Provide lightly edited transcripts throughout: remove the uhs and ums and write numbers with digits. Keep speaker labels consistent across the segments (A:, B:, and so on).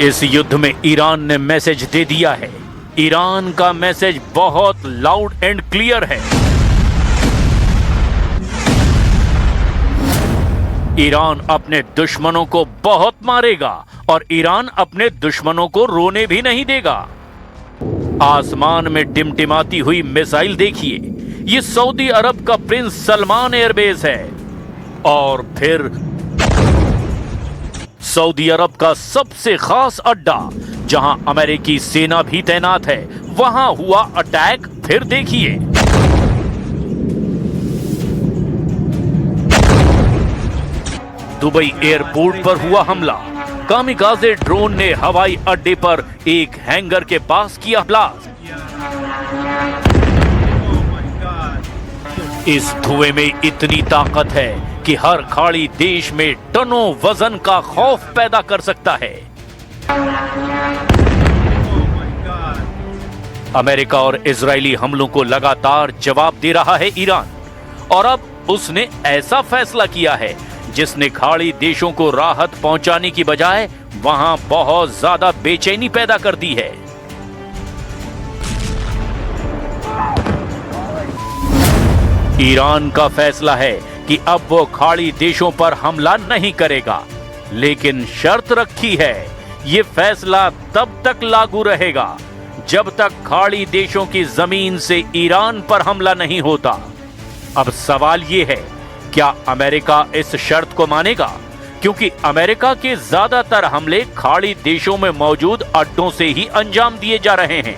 A: इस युद्ध में ईरान ने मैसेज दे दिया है। ईरान का मैसेज बहुत लाउड एंड क्लियर है। ईरान अपने दुश्मनों को बहुत मारेगा और ईरान अपने दुश्मनों को रोने भी नहीं देगा। आसमान में टिमटिमाती हुई मिसाइल देखिए, ये सऊदी अरब का प्रिंस सलमान एयरबेस है। और फिर सऊदी अरब का सबसे खास अड्डा जहां अमेरिकी सेना भी तैनात है, वहां हुआ अटैक। फिर देखिए, दुबई एयरपोर्ट पर हुआ हमला। कामिकाज़े ड्रोन ने हवाई अड्डे पर एक हैंगर के पास किया ब्लास्ट। इस धुएं में इतनी ताकत है कि हर खाड़ी देश में टनों वजन का खौफ पैदा कर सकता है। अमेरिका और इजरायली हमलों को लगातार जवाब दे रहा है ईरान, और अब उसने ऐसा फैसला किया है जिसने खाड़ी देशों को राहत पहुंचाने की बजाय वहां बहुत ज्यादा बेचैनी पैदा कर दी है। ईरान का फैसला है कि अब वो खाड़ी देशों पर हमला नहीं करेगा, लेकिन शर्त रखी है, ये फैसला तब तक लागू रहेगा जब तक खाड़ी देशों की जमीन से ईरान पर हमला नहीं होता। अब सवाल ये है, क्या अमेरिका इस शर्त को मानेगा? क्योंकि अमेरिका के ज्यादातर हमले खाड़ी देशों में मौजूद अड्डों से ही अंजाम दिए जा रहे हैं।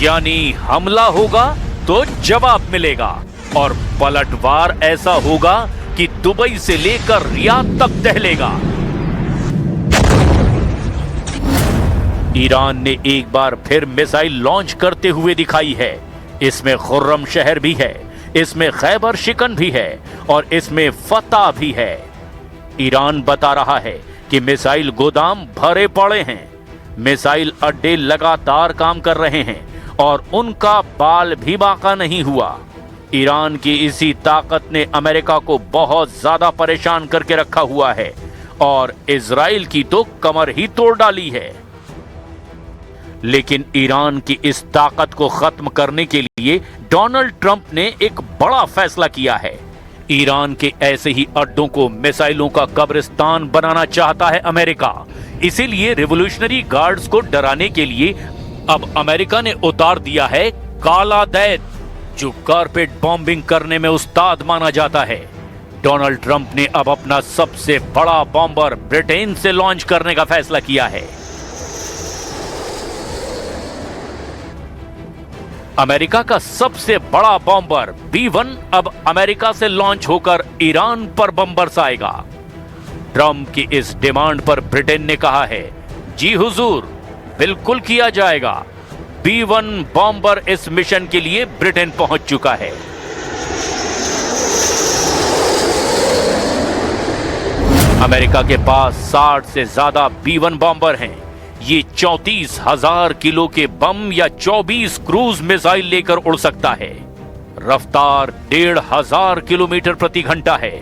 A: यानी हमला होगा तो जवाब मिलेगा, और पलटवार ऐसा होगा कि दुबई से लेकर रियाद तक दहलेगा। ईरान ने एक बार फिर मिसाइल लॉन्च करते हुए दिखाई है। इसमें खुर्रम शहर भी है, इसमें खैबर शिकन भी है, और इसमें फतह भी है। ईरान बता रहा है कि मिसाइल गोदाम भरे पड़े हैं, मिसाइल अड्डे लगातार काम कर रहे हैं और उनका बाल भी बाका नहीं हुआ। ईरान की इसी ताकत ने अमेरिका को बहुत ज्यादा परेशान करके रखा हुआ है और इजराइल की तो कमर ही तोड़ डाली है। लेकिन ईरान की इस ताकत को खत्म करने के लिए डोनाल्ड ट्रंप ने एक बड़ा फैसला किया है। ईरान के ऐसे ही अड्डों को मिसाइलों का कब्रिस्तान बनाना चाहता है अमेरिका। इसीलिए रिवॉल्यूशनरी गार्ड्स को डराने के लिए अब अमेरिका ने उतार दिया है काला दैत, जो कारपेट बॉम्बिंग करने में उस्ताद माना जाता है। डोनाल्ड ट्रंप ने अब अपना सबसे बड़ा बॉम्बर ब्रिटेन से लॉन्च करने का फैसला किया है। अमेरिका का सबसे बड़ा बॉम्बर B-1 अब अमेरिका से लॉन्च होकर ईरान पर बम बरसाएगा। ट्रंप की इस डिमांड पर ब्रिटेन ने कहा है, जी हुजूर, बिल्कुल किया जाएगा। B-1 बॉम्बर इस मिशन के लिए ब्रिटेन पहुंच चुका है। अमेरिका के पास 60 से ज्यादा B-1 बॉम्बर हैं। ये 34,000 किलो के बम या 24 क्रूज मिसाइल लेकर उड़ सकता है। रफ्तार 1,500 किलोमीटर प्रति घंटा है।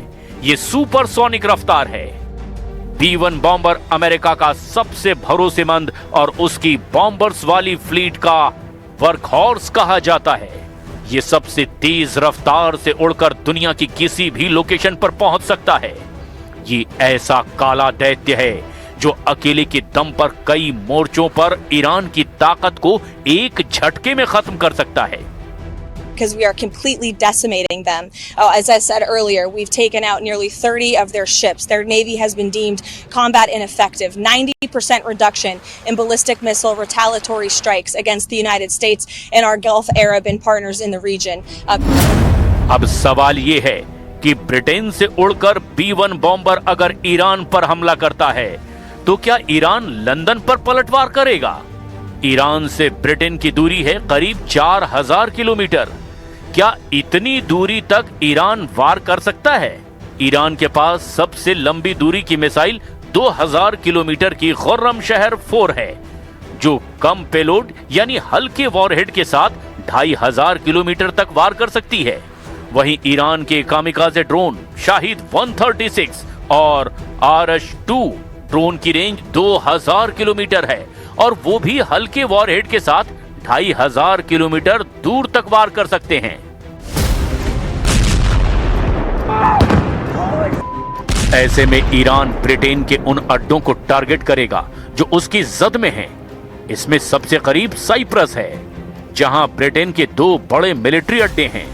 A: ये सुपरसोनिक रफ्तार है। B-1 बॉम्बर अमेरिका का सबसे भरोसेमंद और उसकी बॉम्बर्स वाली फ्लीट का वर्कहॉर्स कहा जाता है। ये सबसे तेज रफ्तार से उड़कर दुनिया की किसी भी लोकेशन पर पहुंच सकता है। ये ऐसा काला दैत्य है जो अकेले के दम पर कई मोर्चों पर ईरान की ताकत को एक झटके में खत्म कर सकता है।
B: Because we are completely decimating them. As I said earlier, we've taken out nearly 30 of their ships. Their navy has been deemed combat ineffective. 90% reduction in ballistic missile retaliatory strikes against the United States and our Gulf Arab and partners in the region.
A: अब सवाल ये है कि Britain से उड़कर B-1 bomber अगर Iran पर हमला करता है तो क्या ईरान लंदन पर पलटवार करेगा? ईरान से ब्रिटेन की दूरी है करीब 4000 किलोमीटर। क्या इतनी दूरी तक ईरान वार कर सकता है? ईरान के पास सबसे लंबी दूरी की मिसाइल 2000 किलोमीटर की खुर्रमशहर 4 है, जो कम पेलोड यानी हल्के वॉरहेड के साथ 2500 किलोमीटर तक वार कर सकती है। वहीं ईरान के कामिकाज़े ड्रोन शाहिद 136 और आरश-2 ड्रोन की रेंज 2000 किलोमीटर है और वो भी हल्के वॉरहेड के साथ 2500 किलोमीटर दूर तक वार कर सकते हैं। ऐसे में ईरान ब्रिटेन के उन अड्डों को टारगेट करेगा जो उसकी जद में हैं। इसमें सबसे करीब साइप्रस है, जहां ब्रिटेन के 2 बड़े मिलिट्री अड्डे हैं।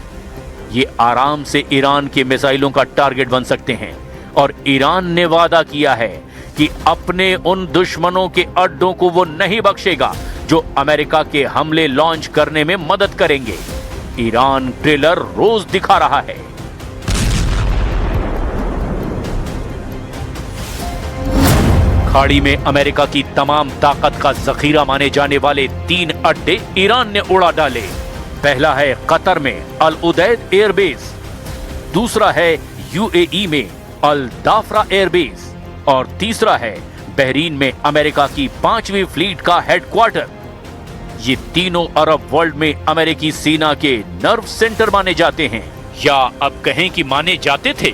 A: ये आराम से ईरान की मिसाइलों का टारगेट बन सकते हैं और ईरान ने वादा किया है कि अपने उन दुश्मनों के अड्डों को वो नहीं बख्शेगा जो अमेरिका के हमले लॉन्च करने में मदद करेंगे। ईरान ट्रेलर रोज दिखा रहा है। खाड़ी में अमेरिका की तमाम ताकत का जखीरा माने जाने वाले 3 अड्डे ईरान ने उड़ा डाले। पहला है कतर में अल उदैद एयरबेस, दूसरा है यूएई में अल दाफरा एयरबेस और तीसरा है बहरीन में अमेरिका की 5वीं फ्लीट का हेडक्वार्टर। ये तीनों अरब वर्ल्ड में अमेरिकी सेना के नर्व सेंटर माने जाते हैं, या अब कहें कि माने जाते थे।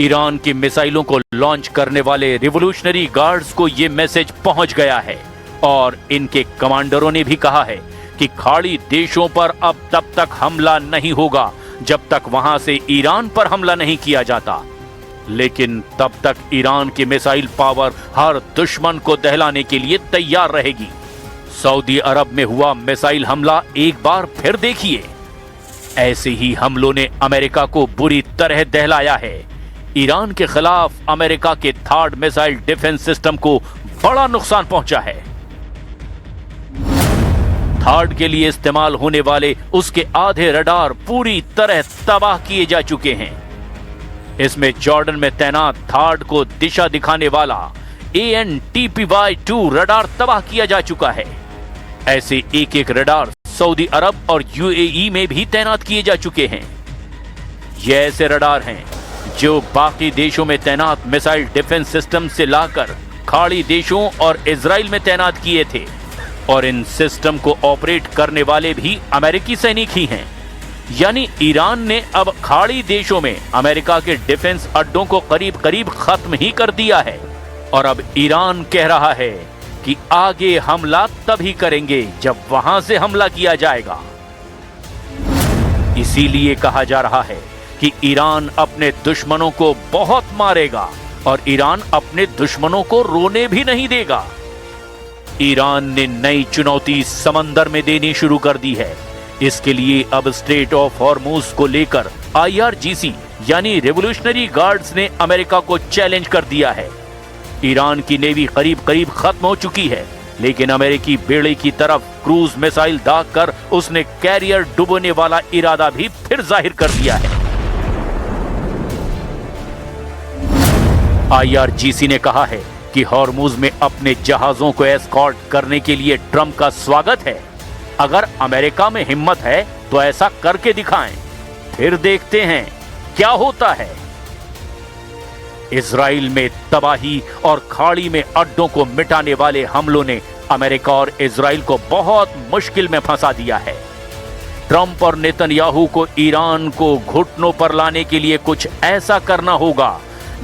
A: ईरान की मिसाइलों को लॉन्च करने वाले रिवोल्यूशनरी गार्ड्स को यह मैसेज पहुंच गया है और इनके कमांडरों ने भी कहा है कि खाड़ी देशों पर अब तब तक हमला नहीं होगा जब तक वहां से ईरान पर हमला नहीं किया जाता। लेकिन तब तक ईरान की मिसाइल पावर हर दुश्मन को दहलाने के लिए तैयार रहेगी। सऊदी अरब में हुआ मिसाइल हमला एक बार फिर देखिए। ऐसे ही हमलों ने अमेरिका को बुरी तरह दहलाया है। ईरान के खिलाफ अमेरिका के थर्ड मिसाइल डिफेंस सिस्टम को बड़ा नुकसान पहुंचा है। थर्ड के लिए इस्तेमाल होने वाले उसके आधे रडार पूरी तरह तबाह किए जा चुके हैं। इसमें जॉर्डन में तैनात थर्ड को दिशा दिखाने वाला AN/TPY-2 रडार तबाह किया जा चुका है। ऐसे एक रडार सऊदी अरब और यूएई में भी तैनात किए जा चुके हैं। ये ऐसे रडार हैं जो बाकी देशों में तैनात मिसाइल डिफेंस सिस्टम से लाकर खाड़ी देशों और इजराइल में तैनात किए थे और इन सिस्टम को ऑपरेट करने वाले भी अमेरिकी सैनिक ही हैं। यानी ईरान ने अब खाड़ी देशों में अमेरिका के डिफेंस अड्डों को करीब करीब खत्म ही कर दिया है और अब ईरान कह रहा है कि आगे हमला तभी करेंगे जब वहां से हमला किया जाएगा। इसीलिए कहा जा रहा है कि ईरान अपने दुश्मनों को बहुत मारेगा और ईरान अपने दुश्मनों को रोने भी नहीं देगा। ईरान ने नई चुनौती समंदर में देनी शुरू कर दी है। इसके लिए अब स्ट्रेट ऑफ हॉर्मुज को लेकर IRGC यानी रिवोल्यूशनरी गार्ड्स ने अमेरिका को चैलेंज कर दिया है। ईरान की नेवी करीब करीब खत्म हो चुकी है, लेकिन अमेरिकी बेड़े की तरफ क्रूज मिसाइल दागकर उसने कैरियर डुबोने वाला इरादा भी फिर जाहिर कर दिया है। IRGC ने कहा है कि हॉर्मुज में अपने जहाजों को एस्कॉर्ट करने के लिए ट्रंप का स्वागत है। अगर अमेरिका में हिम्मत है तो ऐसा करके दिखाएं, फिर देखते हैं क्या होता है। इजराइल में तबाही और खाड़ी में अड्डों को मिटाने वाले हमलों ने अमेरिका और इजराइल को बहुत मुश्किल में फंसा दिया है। ट्रंप और नेतन्याहू को ईरान को घुटनों पर लाने के लिए कुछ ऐसा करना होगा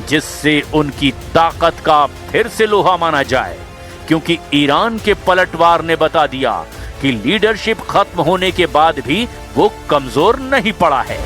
A: जिससे उनकी ताकत का फिर से लोहा माना जाए, क्योंकि ईरान के पलटवार ने बता दिया कि लीडरशिप खत्म होने के बाद भी वो कमजोर नहीं पड़ा है।